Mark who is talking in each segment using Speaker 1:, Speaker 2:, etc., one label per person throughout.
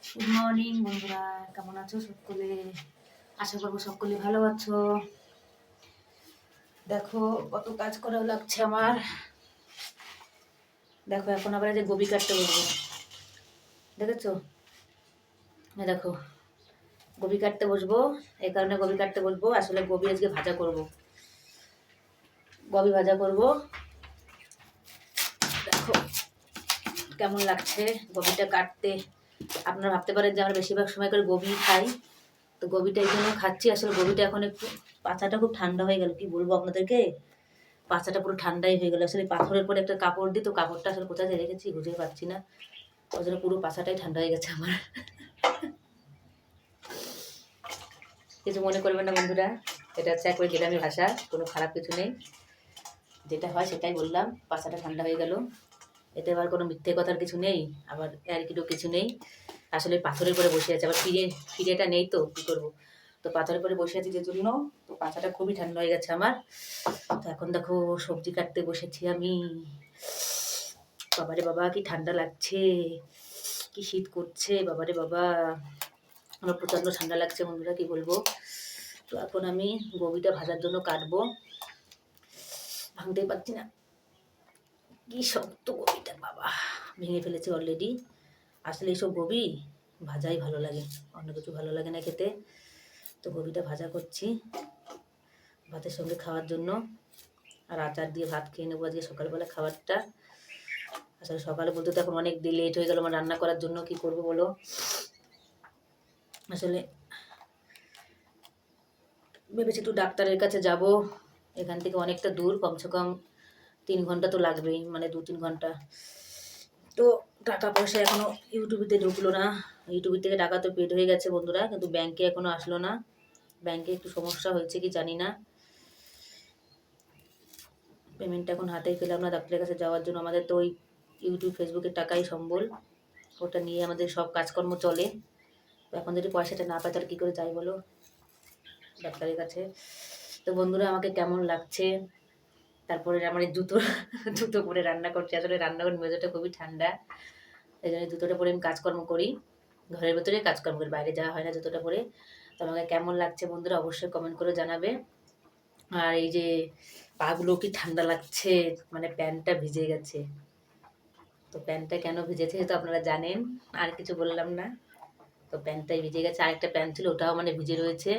Speaker 1: Good morning বন্ধুরা, কেমন আছো সকলে? আশা করবো সকলে ভালো আছো। দেখো কত কাজ করা লাগছে আমার। দেখো এখন আবার যে গোবি কাটতে বসবো, দেখেছো? দেখো গোবি কাটতে বসবো, এই কারণে গোবি কাটতে বসবো। আসলে গোবি আজকে ভাজা করব, গোবি ভাজা করব। দেখো কেমন লাগছে গোবিটা কাটতে। আপনারা ভাবতে পারেন যে আমরা বেশিরভাগ সময় করে গোবি খাই, তো গোবিটা এই জন্য খাচ্ছি। আসলে গোবিটা এখন একটু পাছাটা খুব ঠান্ডা হয়ে গেল, কি বলবো আপনাদেরকে, পাছাটা পুরো ঠান্ডাই হয়ে গেল। আসলে পাথরের পরে একটা কাপড় দিই, তো কাপড়টা আসলে কোথায় রেখেছি বুঝতে পারছি না, ওই জন্য পুরো পাছাটাই ঠান্ডা হয়ে গেছে আমার। কিছু মনে করবেন না বন্ধুরা, এটা হচ্ছে একবারে গ্রামের ভাষা, কোনো খারাপ কিছু নেই, যেটা হয় সেটাই বললাম। পাছাটা ঠান্ডা হয়ে গেল, এতে আবার কোনো মিথ্যে কথার কিছু নেই, আবার কিটো কিছু নেই। আসলে পাথরের পরে বসে আছে, আবার ফিরেটা নেই, তো কী করবো। তো পাথরের পরে বসে আছি যে জন্য তো পাছাটা খুবই ঠান্ডা হয়ে গেছে আমার। তো এখন দেখো সবজি কাটতে বসেছি আমি। বাবারে বাবা কি ঠান্ডা লাগছে, কি শীত করছে, বাবারে বাবা আমার প্রচণ্ড ঠান্ডা লাগছে বন্ধুরা, কি বলবো। তো এখন আমি গোবিটা ভাজার জন্য কাটবো, ভাঙতেই পারছি না, কি শক্ত গোবিটা, বাবা ভেঙে ফেলেছি অলরেডি। আসলে এইসব গোবি ভাজাই ভালো লাগে, অন্য কিছু ভালো লাগে না খেতে। তো গোবিটা ভাজা করছি ভাতের সঙ্গে খাওয়ার জন্য, আর আচার দিয়ে ভাত খেয়ে নেবো আজকে সকালবেলা খাবারটা। আসলে সকালে বলতে তো এখন অনেক লেট হয়ে গেল আমার রান্না করার জন্য, কি করবো বলো। আসলে ভেবেছি একটু ডাক্তারের কাছে যাব, এখান থেকে অনেকটা দূর, কমসে কম 3 ঘন্টা তো লাগবেই, মানে 2-3 ঘন্টা। তো টাকা পয়সা এখনো ইউটিউবিতে ঢুকলো না, ইউটিউব থেকে টাকা তো পেড হয়ে গেছে বন্ধুরা, কিন্তু ব্যাংকে এখনো আসলো না। ব্যাংকে একটু সমস্যা হয়েছে কি জানি না, পেমেন্টটা এখন হাতেই পেলাম না ডাক্তারের কাছে যাওয়ার জন্য। আমাদের তো ওই ইউটিউব ফেসবুকের টাকাই সম্বল, ওটা নিয়ে আমাদের সব কাজকর্ম চলে। তো এখন যদি পয়সাটা না পাই তাহলে কী করে যাই বলো ডাক্তারের কাছে। তো বন্ধুরা আমাকে কেমন লাগছে, তারপরে আমার এই জুতো জুতো পরে রান্না করছি। আসলে রান্নাঘর মেঝেটা খুবই ঠান্ডা, এই জন্য জুতোটা পরে আমি কাজকর্ম করি, ঘরের ভেতরে কাজকর্ম করি, বাইরে যাওয়া হয় না জুতোটা পরে। তো আমাকে কেমন লাগছে বন্ধুরা অবশ্যই কমেন্ট করে জানাবে। আর এই যে পাগুলো কি ঠান্ডা লাগছে, মানে প্যান্টটা ভিজে গেছে। তো প্যান্টটা কেন ভিজেছে তো আপনারা জানেন, আর কিছু বললাম না। তো প্যান্টটাই ভিজে গেছে, আরেকটা প্যান্ট ছিল ওটাও মানে ভিজে রয়েছে।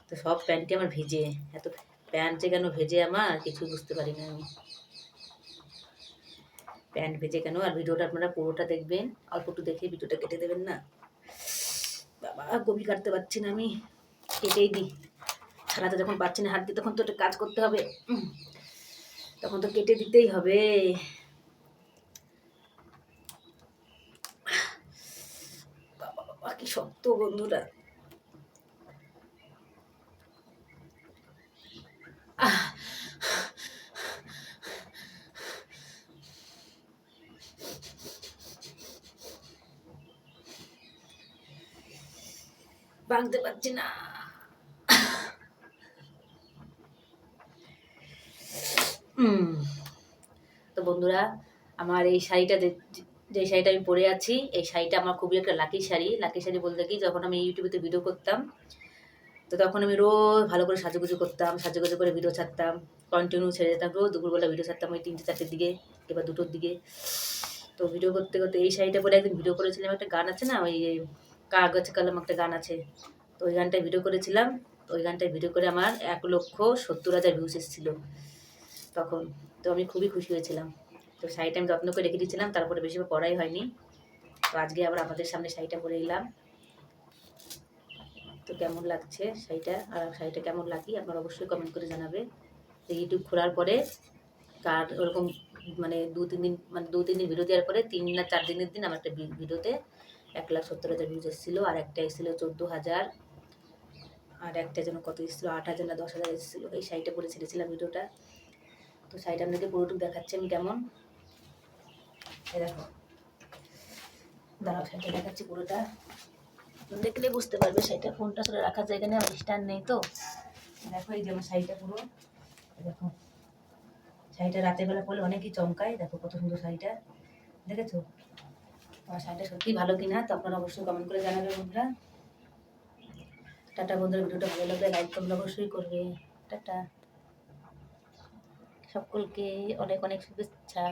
Speaker 1: তো সব প্যান্টই আমার ভিজে, এত প্যান্ট যে কেন ভেজে আমার কিছু বুঝতে পারি না আমি, প্যান্ট ভেজে কেন। আর ভিডিওটা আপনারা পুরোটা দেখবেন, অল্প একটু দেখে ভিডিওটা কেটে দেবেন না। বাবা গোবি কাটতে পারছি না আমি, কেটেই দিই, ছাড়াতে যখন পারছি না হাত দিয়ে তখন তো একটা কাজ করতে হবে, তখন তো কেটে দিতেই হবে। বাবা বাবা কি শক্ত বন্ধুরা, ভাঙতে পারছি না। তো বন্ধুরা আমার এই শাড়িটা যে শাড়িটা আমি পরে আছি, এই শাড়িটা আমার খুবই একটা লাকি শাড়ি। লাকি শাড়ি বলতে কি, যখন আমি ইউটিউবেতে ভিডিও করতাম, তো তখন আমি রোজ ভালো করে সাজুগুজু করতাম, সাজুগুজু করে ভিডিও ছাড়তাম, কন্টিনিউ ছেড়ে যেতাম, রোজ দুপুরবেলা ভিডিও ছাড়তাম ওই 3টে-4টের দিকে, এবার 2টোর দিকে। তো ভিডিও করতে করতে এই শাড়িটা পরে একদিন ভিডিও করেছিলাম, একটা গান আছে না ওই কাগজ কলম একটা গান আছে, তো ওই গানটায় ভিডিও করেছিলাম। তো ওই গানটায় ভিডিও করে আমার 1,70,000 ভিউজ এসেছিলো তখন। তো আমি খুবই খুশি হয়েছিলাম। তো শাড়িটা আমি যত্ন করে রেখে দিয়েছিলাম, তারপরে বেশি পরাই হয়নি। তো আজকে আবার আপনাদের সামনে শাড়িটা পরে এলাম। তো কেমন লাগছে শাড়িটা, আর শাড়িটা কেমন লাগে আপনারা অবশ্যই কমেন্ট করে জানাবে। তো ইউটিউব খোলার পরে কার ওরকম মানে 2-3 দিন, মানে 2-3 দিন ভিডিও দেওয়ার পরে 3 না 4 দিনের দিন আমার একটা ভিডিওতে 1,70,000 ভিউজ এসেছিলো, আর একটা এসেছিলো 14,000, আর একটা যেন কত এসেছিলো 8,000 না 10,000 এসেছিলো। এই শাড়িটা পরে ছেড়েছিলাম ভিডিওটা। তো শাড়িটা আপনাকে পুরোটুকু দেখাচ্ছি আমি কেমন, এই দেখো, দাঁড়াও শাড়িটা দেখাচ্ছি পুরোটা, দেখলে বুঝতে পারবে। শাড়িটা ফোনটা আসলে রাখার জায়গা নেই, আমার স্ট্যান্ড নেই, তো দেখো এই যে আমার শাড়িটা পুরো, দেখো শাড়িটা রাতের বেলা পরলে অনেকই চমকায়, দেখো কত সুন্দর শাড়িটা, দেখেছো? আমার শাড়িটা সত্যি ভালো কিনা তো আপনারা অবশ্যই কমেন্ট করে জানাবেন বন্ধুরা। টাটা বন্ধুরা, ভিডিওটা ভালো লাগলে লাইক কমেন্ট অবশ্যই করবে। টাটা, সকলকে অনেক অনেক শুভেচ্ছা।